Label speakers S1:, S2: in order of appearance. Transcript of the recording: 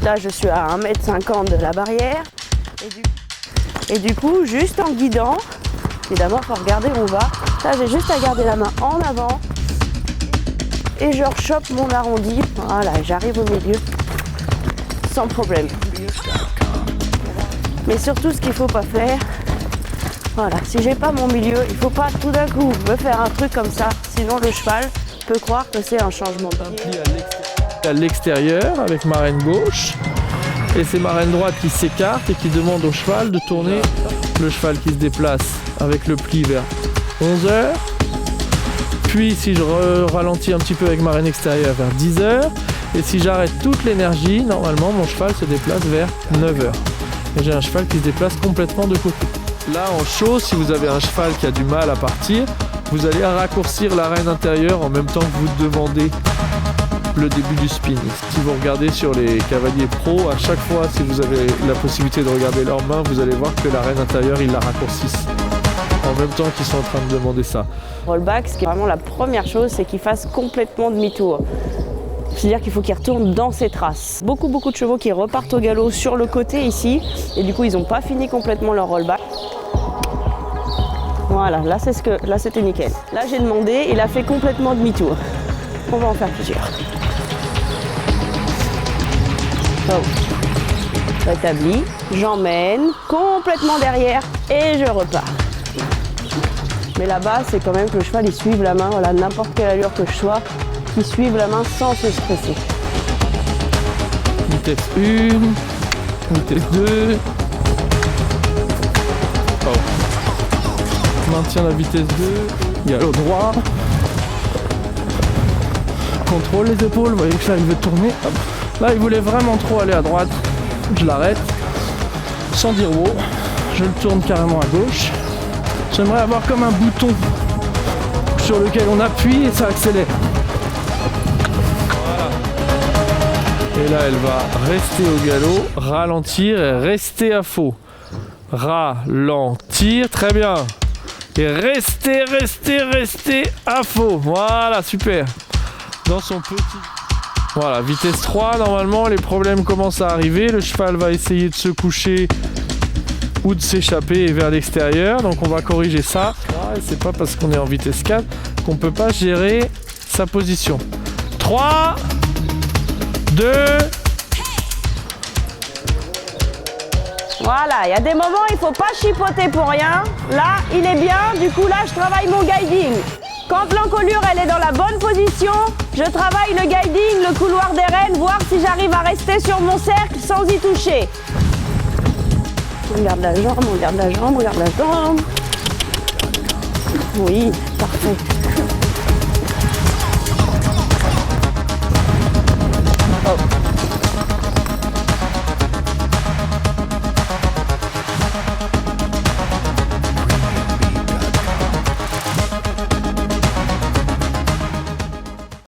S1: Là, je suis à 1,50 m de la barrière. Et du coup, juste en guidant, évidemment, il faut regarder où on va. Là, j'ai juste à garder la main en avant. Et je rechoppe mon arrondi. Voilà, j'arrive au milieu sans problème. Mais surtout, ce qu'il ne faut pas faire, voilà, si j'ai pas mon milieu, il ne faut pas tout d'un coup me faire un truc comme ça. Sinon, le cheval peut croire que c'est un changement de pied.
S2: À l'extérieur avec marraine gauche. Et c'est marraine droite qui s'écarte et qui demande au cheval de tourner. Le cheval qui se déplace avec le pli vers 11h. Puis si je ralentis un petit peu avec marraine extérieure vers 10h. Et si j'arrête toute l'énergie, normalement mon cheval se déplace vers 9h. Et j'ai un cheval qui se déplace complètement de côté. Là en chaud, si vous avez un cheval qui a du mal à partir, vous allez raccourcir l'arène intérieure en même temps que vous demandez le début du spin. Si vous regardez sur les cavaliers pro, à chaque fois, si vous avez la possibilité de regarder leurs mains, vous allez voir que l'arène intérieure, ils la raccourcissent en même temps qu'ils sont en train de demander ça.
S1: Rollback, ce qui est vraiment la première chose, c'est qu'il fasse complètement demi-tour. C'est-à-dire qu'il faut qu'il retourne dans ses traces. Beaucoup de chevaux qui repartent au galop sur le côté ici, et du coup, ils n'ont pas fini complètement leur rollback. Voilà, là c'était nickel. Là, j'ai demandé, il a fait complètement demi-tour. On va en faire plusieurs. Oh. Rétabli, j'emmène complètement derrière et je repars. Mais là-bas, c'est quand même que le cheval il suive la main, voilà, n'importe quelle allure que je sois, qu'il suive la main sans se stresser.
S2: Vitesse 1, vitesse 2. Oh. Maintient la vitesse 2, galop droit. Contrôle les épaules, vous voyez que là il veut tourner. Hop. Là il voulait vraiment trop aller à droite. Je l'arrête. Sans dire wow. Je le tourne carrément à gauche. J'aimerais avoir comme un bouton sur lequel on appuie et ça accélère. Voilà. Et là elle va rester au galop, ralentir et rester à faux. Ralentir, très bien. Et rester à faux. Voilà, super. Dans son petit... Voilà, vitesse 3, normalement les problèmes commencent à arriver, le cheval va essayer de se coucher ou de s'échapper vers l'extérieur, donc on va corriger ça. Et c'est pas parce qu'on est en vitesse 4 qu'on peut pas gérer sa position. 3, 2...
S1: Voilà, il y a des moments il faut pas chipoter pour rien. Là, il est bien, du coup là je travaille mon guiding. Quand l'encolure elle est dans la bonne position, je travaille le guiding, le couloir des rênes, voir si j'arrive à rester sur mon cercle sans y toucher. On garde la jambe, on garde la jambe, on garde la jambe. Oui, parfait.